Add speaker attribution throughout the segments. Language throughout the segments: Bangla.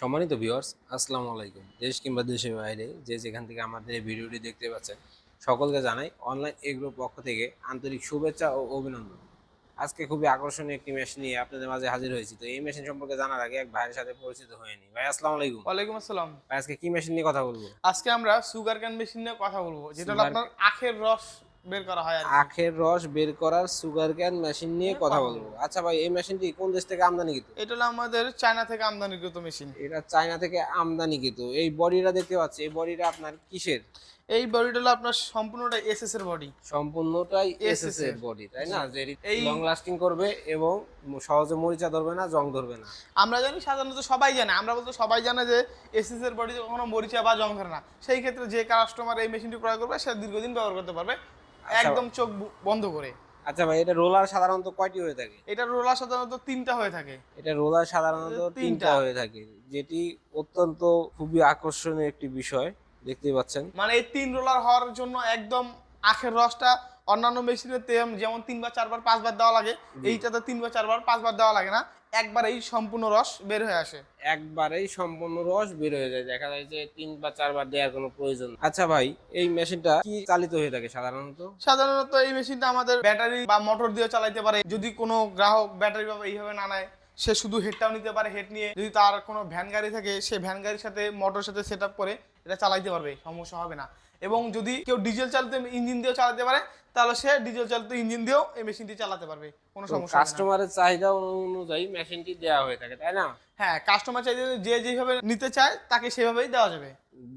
Speaker 1: সম্মানিত ভিউয়ার্স, আসসালামু আলাইকুম। দেশ কিংবা দেশের বাইরে যে যেখান থেকে আমাদের এই ভিডিওটি দেখতে পাচ্ছেন, সকলকে জানাই অনলাইন এগ্রোর পক্ষ থেকে আন্তরিক শুভেচ্ছা ও অভিনন্দন। আজকে খুবই আকর্ষণীয় একটি মেশিন নিয়ে আপনাদের মাঝে হাজির হয়েছি। তো এই মেশিন সম্পর্কে জানার আগে এক ভাইয়ের সাথে পরিচিত হয়ে নিই। ভাই, আসসালামু আলাইকুম।
Speaker 2: ওয়ালাইকুম আসসালাম।
Speaker 1: ভাই, আজকে কি মেশিন নিয়ে কথা বলবো?
Speaker 2: আজকে আমরা সুগার ক্যান মেশিন নিয়ে কথা বলবো, যেটা হলো
Speaker 1: সুগার
Speaker 2: আপনার আখের রস বের করা হয় আরকি।
Speaker 1: আখের রস বের করার সুগার ক্যান মেশিন নিয়ে
Speaker 2: নিয়ে
Speaker 1: কথা
Speaker 2: কথা
Speaker 1: বলবো।
Speaker 2: বলবো।
Speaker 1: আচ্ছা ভাই, এই মেশিনটি কোন দেশ থেকে আমদানিকৃত?
Speaker 2: এটা হলো আমাদের চায়না থেকে আমদানিকৃত মেশিন।
Speaker 1: এটা চায়না থেকে আমদানিকৃত। এই বডিটা দেখতে পাচ্ছি, এই বডিটা আপনার কিসের?
Speaker 2: এই বডিটা হলো আপনার সম্পূর্ণটা এসএস এর বডি।
Speaker 1: সম্পূর্ণটাই এসএস
Speaker 2: এসএস
Speaker 1: এর
Speaker 2: এর
Speaker 1: বডি, তাই
Speaker 2: জি।
Speaker 1: না? যে
Speaker 2: এই
Speaker 1: লং লাস্টিং করবে এবং সহজে মরিচা ধরবে না, জং ধরবে না।
Speaker 2: আমরা জানি, সাধারণত সবাই জানে, আমরা বলতে সবাই জানে যে এসএস এর বডিতে কখনো মরিচা বা জং ধরে না। সেই ক্ষেত্রে যে কাস্টমার এই মেশিনটি ক্রয় করবে সে দীর্ঘদিন ব্যবহার করতে পারবে
Speaker 1: আচ্ছা।
Speaker 2: একদম চোখ বন্ধ করে।
Speaker 1: আচ্ছা ভাই, এটা রোলার সাধারণত কয়টি হয়ে থাকে?
Speaker 2: এটার রোলার সাধারণত 3টা হয়ে থাকে।
Speaker 1: এটা রোলার সাধারণত 3টা
Speaker 2: 3টা।
Speaker 1: হয়ে থাকে, যেটি অত্যন্ত খুবই আকর্ষণীয় একটি বিষয়। দেখতেই পাচ্ছেন।
Speaker 2: মানে এই 3 রোলার হওয়ার জন্য একদম আখের রসটা অন্যান্য মেশিনের যেমন 3 বা 4 বার 5 বার দেওয়া লাগে,
Speaker 1: জি।
Speaker 2: এইটাতে 3 বা 4 বার 5 বার দেওয়া লাগে না, একবারেই সম্পূর্ণ রস বের হয়ে আসে।
Speaker 1: একবারেই সম্পূর্ণ রস বের হয়ে যায়, দেখা যায় যে 3 বা 4 বার দেওয়ার কোনো প্রয়োজন নেই। আচ্ছা ভাই, এই মেশিনটা কি চালিত হয়ে থাকে সাধারণত?
Speaker 2: সাধারণত এই মেশিনটা আমাদের ব্যাটারি বা মোটর দিয়ে চালাতে পারে। যদি কোনো গ্রাহক ব্যাটারি বা এইভাবে না নেয়, সে শুধু হেডটাও নিতে পারে। হেড নিয়ে যদি তার কোনো ভ্যান গাড়ি থাকে, সে ভ্যান গাড়ির সাথে মোটরের সাথে সেট আপ করে এটা চালাইতে পারবে, সমস্যা হবে না। এবং যদি কেউ ডিজেল চালিত ইঞ্জিন দিয়েও চালাতে পারে, তাহলে সে ডিজেল চালিত ইঞ্জিন দিয়েও এই মেশিনটি চালাতে পারবে, কোনো সমস্যা হবে না।
Speaker 1: কাস্টমারের চাহিদা অনুযায়ী মেশিনটি দেওয়া হয়ে থাকে, তাই না?
Speaker 2: হ্যাঁ, কাস্টমার চাইলে যে যেভাবে নিতে চায় তাকে সেভাবেই দেওয়া যাবে।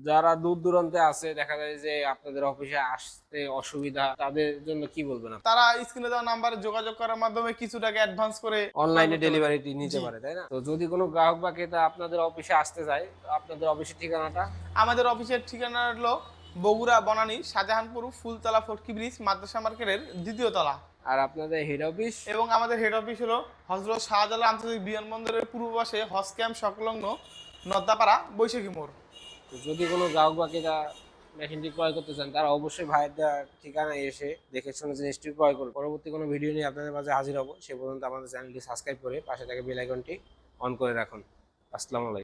Speaker 1: যারা দূর দূরান্তে আছে, দেখা যায় যে আপনাদের অফিসে আসতে অসুবিধা, তাদের জন্য কি বলবেন আপনি?
Speaker 2: তারা স্ক্রিনে দেওয়া নাম্বারে যোগাযোগ করার মাধ্যমে কিছু টাকা অ্যাডভান্স করে
Speaker 1: অনলাইনে
Speaker 2: করতে পারবে।
Speaker 1: ডেলিভারিটি নিতে
Speaker 2: জি।
Speaker 1: পারে, তাই না? তো যদি কোনো গ্রাহক বা ক্রেতা আপনাদের অফিসে আসতে চায়, তো আপনাদের অফিসের ঠিকানাটা?
Speaker 2: আমাদের অফিসের ঠিকানা হলো বগুড়া বনানী শাহজাহানপুর ফুলতলা ফটকি ব্রিজ মাদ্রাসা মার্কেটের 2য় তলা।
Speaker 1: আর আপনাদের হেড অফিস?
Speaker 2: এবং আমাদের হেড অফিস হলো হযরত শাহজালাল আন্তর্জাতিক বিমানবন্দরের পূর্ব পাশে হজ ক্যাম্প সংলগ্ন নদ্দাপাড়া বৈশাখী মোড়।
Speaker 1: তো যদি কোনো গ্রাহক বা ক্রেতা মেশিনটি ক্রয় করতে চান, তারা অবশ্যই ভাইয়ের দেওয়ার ঠিকানায় এসে দেখে শুনে জিনিসটি ক্রয় করুন। পরবর্তী কোনো ভিডিও নিয়ে আপনাদের মাঝে হাজির হব। সে পর্যন্ত আমাদের চ্যানেলটি সাবস্ক্রাইব করে পাশে থাকা বেল আইকনটি অন করে রাখুন। আসসালামু আলাইকুম।